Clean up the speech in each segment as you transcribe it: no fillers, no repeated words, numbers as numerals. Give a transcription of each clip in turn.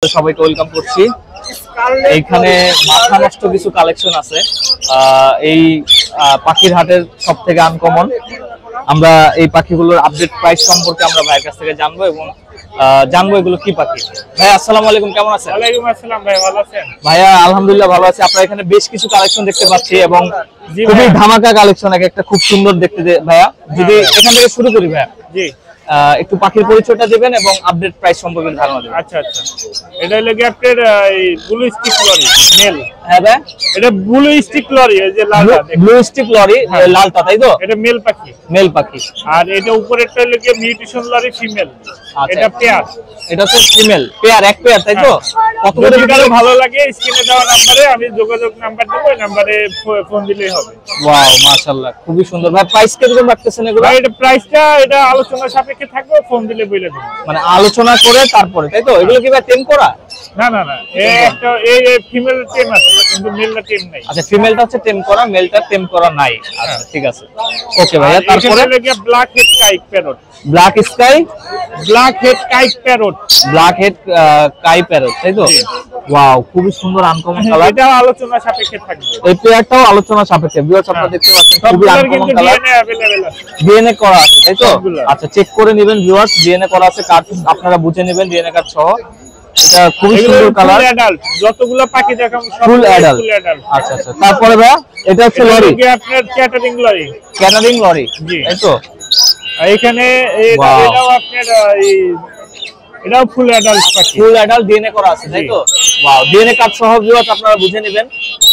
সবাইকে ওয়েলকাম করছি। এইখানে মাথা নষ্ট কিছু কালেকশন আছে। এই পাখির হাটের সবথেকে আনকমন। আমরা এই পাখিগুলোর আপডেট প্রাইস সম্পর্কে আমরা ভাইয়ের কাছ থেকে জানবো এবং জানবো এগুলো কি পাখি। ভাই আসসালামু আলাইকুম, কেমন আছেন? ওয়ালাইকুম আসসালাম ভাই, ভালো আছেন? ভাইয়া আলহামদুলিল্লাহ ভালো আছি। আপনারা এখানে বেশ কিছু কালেকশন দেখতে পাচ্ছি এবং খুবই ধামাকা কালেকশন, একটা খুব সুন্দর দেখতে ভাইয়া। যদি এখান থেকে শুরু করি ভাইয়া, জি একটু পাখির পরিচয়টা দিবেন এবং আপডেট প্রাইস সম্পর্কে ধারণা দিবেন। আচ্ছা আচ্ছা, এটা লাগে আপনার ব্লু স্টিক লরি মেল। হ্যাঁ ভাই, এটা ব্লু স্টিক লরি, এই যে লালটা ব্লু স্টিক লরি, লালটা তাই তো? এটা মেল পাখি, মেল পাখি। আর এটা উপরেরটা লাগে মিউটেশন লরি ফিমেল। এটা পেয়ার, এটা হচ্ছে ফিমেল পেয়ার, এক পেয়ার তাই তো? কত করে বিকালে ভালো লাগে স্ক্রিনে দেওয়া নম্বরে আমি যোগাযোগ নাম্বার দেব, ওই নম্বরে ফোন দিলেই হবে। ওয়াও মাশাআল্লাহ, খুবই সুন্দর। ভাই প্রাইস কিরকম রাখতেছেন এগুলো? ভাই এটা প্রাইসটা এটা আলোচনা সাপেক্ষে থাকবে, ফোন দিলে বলে দেব। মানে আলোচনা করে তারপরে তাই তো? এগুলো কি ভাই টেম করা? না না না, এই ফিমেল টেম আছে কিন্তু মেলটা টেম নাই। আচ্ছা, ফিমেলটা হচ্ছে টেম করা, মেলটা টেম করা নাই। আচ্ছা ঠিক আছে, ওকে ভাইয়া। তারপরে লাগে black head caique parrot, black sky, black head caique parrot, black head caique parrot তাই তো? ওয়াও, খুবই সুন্দর আনকমন কালার। এটা আলোচনা সাপেক্ষে থাকবে, এই পেয়ারটাও আলোচনা সাপেক্ষে। ভিউয়ার্স আপনারা দেখতে পাচ্ছেন খুবই আনকমন কালার। ডিএনএ করা আছে তাই তো? আচ্ছা, চেক করে নেবেন ভিউয়ার্স, ডিএনএ করা আছে, কার্ড আপনারা বুঝে নেবেন ডিএনএ কার্ড সহ। এটা খুবই সুন্দর কালার। যতগুলো পাখি দেখাম সব ফুল অ্যাডাল্ট। আচ্ছা আচ্ছা, তারপরে ভাই এটা হচ্ছে লরি, আপনার ক্যাটারিং লরি, ক্যাটারিং লরি তাই তো? এখানে এটাও আপনার এটাও ফুল অ্যাডাল্ট পাখি, ফুল অ্যাডাল্ট ডিএনএ করা আছে তাই তো? ওয়াও, ডিএনএ কার্ড সহ ভিউয়ার্স আপনারা বুঝে নেবেন।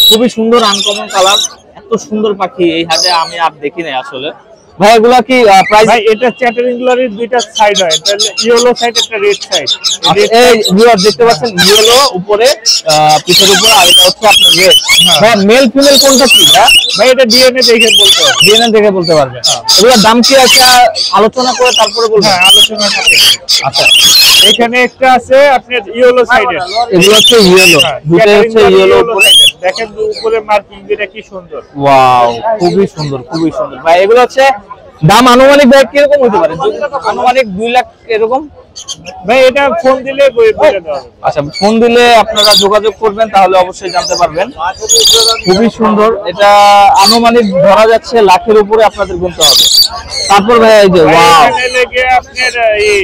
খুবই সুন্দর আনকমন কালার। এত সুন্দর পাখি এই হাটে আমি আর দেখি নাই আসলে। ভাই এগুলা কি প্রাইস? ভাই এটা চ্যাটারিং লরির দুইটা সাইড হয়, এটা ইয়েলো সাইড একটা রেড সাইড। এই ভিউয়ার দেখতে পাচ্ছেন ইয়েলো উপরে, পিঠের উপরে, আর এটা হচ্ছে আপনার রেড। ভাই মেল ফিমেল কোনটা কি ভাই এটা ডিএনএ দেখে বলতে হবে, ডিএনএ দেখে বলতে পারবে। এগুলোর দাম কি আছে আলোচনা করে তারপরে বলবেন? হ্যাঁ আলোচনা সাপেক্ষে। আচ্ছা, এখানে একটা আছে আপনার ইয়েলো সাইডে, এগুলো হচ্ছে ইয়েলো, দুটো হচ্ছে ইয়েলো উপরে। দেখেন উপরে মার্কিং যেটা কি সুন্দর। ওয়াও, খুবই সুন্দর খুবই সুন্দর। ভাই এগুলো হচ্ছে দাম আনুমানিক ভাই কিরকম হতে পারে? আনুমানিক 2 লাখ এরকম? ভাই এটা ফোন দিলে বলে দেওয়া হবে। আচ্ছা, ফোন দিলে আপনারা যোগাযোগ করবেন, তাহলে অবশ্যই জানতে পারবেন। খুবই সুন্দর। এটা আনুমানিক ধরা যাচ্ছে লাখের উপরে, আপনাদের গুনতে হবে। তারপর ভাই এই যে ওয়াও, এখানে লেগে আপনার এই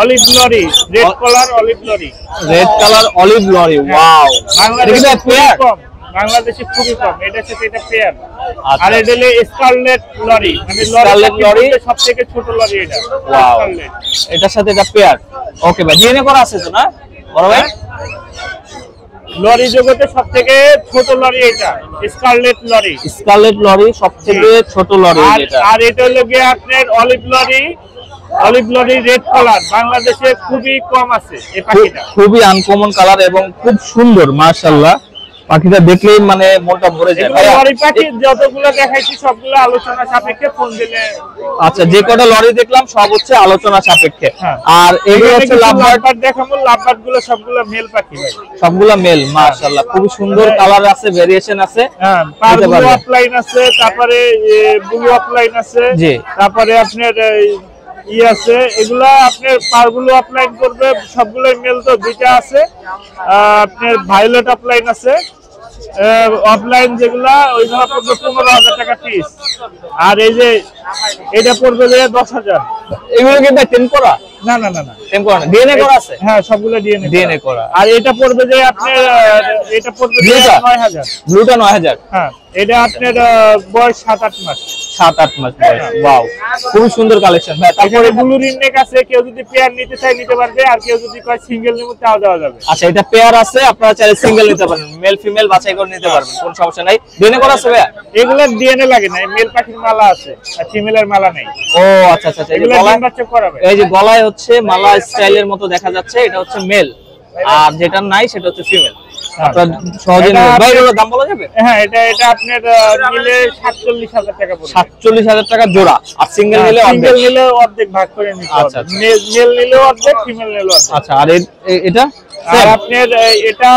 olive lory, red colour olive lory, red colour olive lory. Wow, বাংলাদেশে খুবই কম, বাংলাদেশে খুবই কম। এটা সাথে এটা পেয়ার। আর এটা হলো স্কারলেট লরি, মানে স্কারলেট লরি সবথেকে ছোট লরি এটা। ওয়াও, এটার সাথে এটা পেয়ার। ওকে ভাই, ডিএনএ করা আছে তো না বড় ভাই? লরি জগতে সবথেকে ছোট লরি এটা, স্কারলেট লরি। স্কারলেট লরি সবথেকে ছোট লরি এটা। আর এটা হলো গিয়ে আপনার olive lory, olive lory red colour. বাংলাদেশে খুবই কম আছে এই পাখিটা, খুবই আনকমন কালার এবং খুব সুন্দর মাশাআল্লাহ। পাখিটা দেখলেই মানে মনটা ভরে যায়। লরি পাখি যতগুলো দেখাইছি সবগুলো আলোচনা সাপেক্ষে, ফোন দিলে। আচ্ছা, যে কটা লরি দেখলাম সব হচ্ছে আলোচনা সাপেক্ষে। আর এগুলো হচ্ছে লাভবার্ড দেখাবো, লাভবার্ড গুলো সবগুলো মেল পাখি ভাই, সবগুলো মেল। মাশাআল্লাহ, খুব সুন্দর কালার আছে, ভেরিয়েশন আছে। হ্যাঁ, ব্লু অফলাইন আছে, তারপরে ব্লু অফলাইন আছে, জি, তারপরে আপনার আছে। এগুলা আপনার পারগুলো অফলাইন করবে, সবগুলো মেল তো দুইটা আছে। আপনার ভায়োলেট অফলাইন আছে, অফলাইন যেগুলা ওইগুলা পড়বে 15,000 টাকা পিস। আর এই যে এটা পড়বে 10,000। এগুলো কি টেম করা? না না না না, টেম করা না, ডিএনএ করা আছে। হ্যাঁ সবগুলো ডিএনএ করা। আর এটা পড়বে যে আপনার এটা পড়বে 9,000। ব্লুটা 9,000। হ্যাঁ, এটা আপনার বয়স 7-8 মাস। 7-8 মাস বয়স। ওয়াও, খুব সুন্দর কালেকশন ভাই। তারপরে ব্লু রিংনেক আছে, কেউ যদি পেয়ার নিতে চায় নিতে পারবে, আর কেউ যদি কয় সিঙ্গেল নিতে তাও দেওয়া যাবে। আচ্ছা, এটা পেয়ার আছে, আপনারা চাইলে সিঙ্গেল নিতে পারেন, মেল ফিমেল বাছাই করে নিতে পারবেন, কোনো সমস্যা নাই। ডিএনএ করা আছে ভাই? এগুলা ডিএনএ লাগে না, মেল পাখির মালা আছে আর ফিমেলের মালা নেই। ও আচ্ছা আচ্ছা, এগুলা ডিম বাচ্চা করাবে। এই যে গলায় হচ্ছে মালা স্টাইলের মতো দেখা যাচ্ছে, এটা হচ্ছে মেল, আর যেটা নাই সেটা হচ্ছে ফিমেল। আপনারা সহজে নেবেন ভাই। এর দাম বলা যাবে? হ্যাঁ, এটা আপনার নিলে 47,000 টাকা পড়বে। 47,000 টাকা জোড়া, আর সিঙ্গেল নিলে অর্ধেক ভাগ করে নিতে হবে। আচ্ছা, মেল নিলে অর্ধেক, ফিমেল নিলে অর্ধেক। আচ্ছা, আর এটা আর আপনার এটা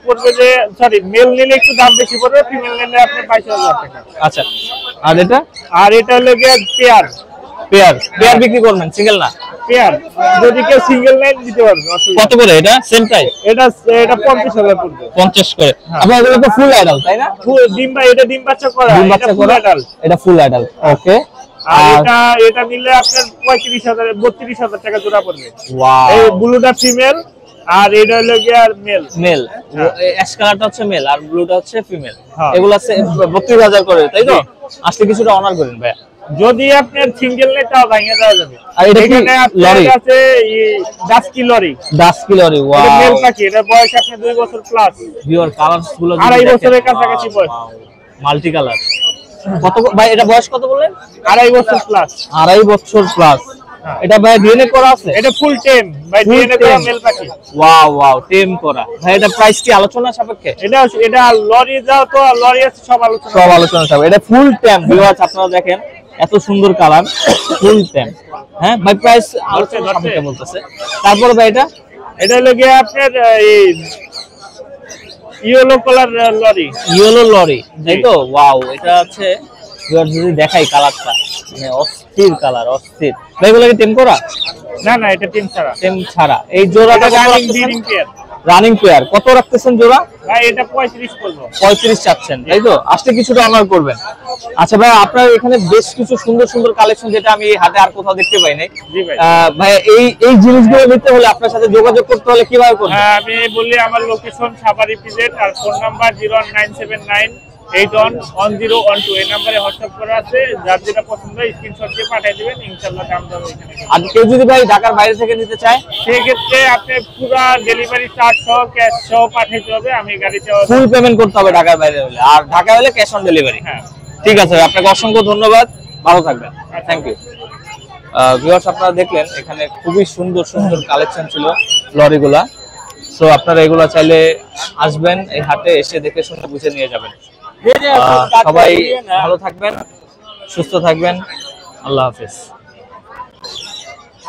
পড়বে যে, সরি, মেল নিলে একটু দাম বেশি পড়বে, ফিমেল নিলে আপনার 22,000 টাকা। আচ্ছা, আর এটা হলো গিয়ে পেয়ার। পেয়ার পেয়ার বিক্রি করবেন, সিঙ্গেল না? পেয়ার যদি কেউ সিঙ্গেল নেন দিতে পারবে, অসুবিধা কত করে এটা? Same price? এটা এটা 50,000 পড়বে। 50 করে। আপনার এগুলো তো ফুল অ্যাডাল্ট তাই না? এটা ডিম বাচ্চা করা, ডিম এটা বাচ্চা ফুল করা, অ্যাডাল্ট। এটা ফুল অ্যাডাল্ট। ওকে। আর এটা নিলে আপনার 32,000 টাকা জোড়া পড়বে। ওয়াও। এই ব্লুটা ফিমেল আর এটা হলো গিয়ে মেল। মেল, অ্যাশ কালারটা হচ্ছে মেল আর ব্লুটা হচ্ছে ফিমেল। হ্যাঁ। এগুলো আছে 32,000 করে তাই তো? আসলে কিছুটা অনার করেন ভাই। যদি আপনার সিঙ্গেল নেই তাও ভাঙিয়ে দেওয়া যাবে। আর এটা কি লরি? আছে dusky lory. Dusky lory. Wow. এটা মেল পাখি, এটা বয়স আপনার 2 বছর প্লাস। ভিউয়ার কালারস গুলো 2.5 বছরের কাছাকাছি বয়স। Multi colour. কত ভাই এটা বয়স কত বললেন? 2.5 বছর প্লাস। 2.5 বছর প্লাস। এটা ভাই ডিএনএ করা আছে? এটা ফুল টেম বাই ডিএনএ করা মেল পাখি। ওয়াও ওয়াও, টেম করা। ভাই এটা প্রাইস কি আলোচনা সাপেক্ষে? এটা লরি যাও তো লরি আছে, সব আলোচনা সাপেক্ষে। এটা ফুল টেম ভিউয়ার্স, আপনারা দেখেন এত সুন্দর কালার, ফুল টেম। হ্যাঁ ভাই, প্রাইস আলোচনা সাপেক্ষে বলতেছে। তারপরে ভাই এটা হলো গিয়ে আপনার yellow colour lory. Yellow lory তাই তো? ওয়াও, এটা আছে ভিউয়ার্স, যদি দেখাই কালারটা, মানে অস্থির কালার, অস্থির। ভাই এগুলো কি টেম করা? না না, এটা টিম ছাড়া। টেম ছাড়া। এই জোড়াটা রানিং পেয়ার কত রাখতেছেন জোড়া? ভাই এটা 35 পড়বে। 35 চাচ্ছেন তাই তো? আসলে কিছুটা অনার করবেন। আচ্ছা ভাই, আপনার এখানে বেশ কিছু সুন্দর সুন্দর কালেকশন, যেটা আমি হাতে আর কোথাও দেখতে পাই নাই। জি ভাই। ভাই এই জিনিসগুলো নিতে হলে আপনার সাথে যোগাযোগ করতে হলে কিভাবে করবেন? আমি বলি আমার লোকেশন সাভার ইপিজেড, আর ফোন নাম্বার 01979811012। এই নম্বরে হোয়াটসঅ্যাপ করা আছে, যার যেটা পছন্দ হয় স্ক্রিনশট দিয়ে পাঠিয়ে দিবেন, ইনশাআল্লাহ দাম দেবো এখানে। আর কেউ যদি ভাই ঢাকার বাইরে থেকে নিতে চায়, সেই ক্ষেত্রে আপনি পুরো ডেলিভারি চার্জ সহ ক্যাশ সহ পাঠাতে হবে, আমি গাড়িতে ফুল পেমেন্ট করতে হবে ঢাকার বাইরে হলে, আর ঢাকা হলে ক্যাশ অন ডেলিভারি। হ্যাঁ। ঠিক আছে, আপনাকে অসংখ্য ধন্যবাদ, ভালো থাকবেন। Thank you. ভিউয়ার্স, আপনারা দেখলেন এখানে খুবই সুন্দর সুন্দর কালেকশন ছিল লরিগুলা। সো আপনারা এগুলা চাইলে আসবেন, এই হাটে এসে দেখে শুনে বুঝে নিয়ে যাবেন। সবাই ভালো থাকবেন, সুস্থ থাকবেন, আল্লাহ হাফেজ।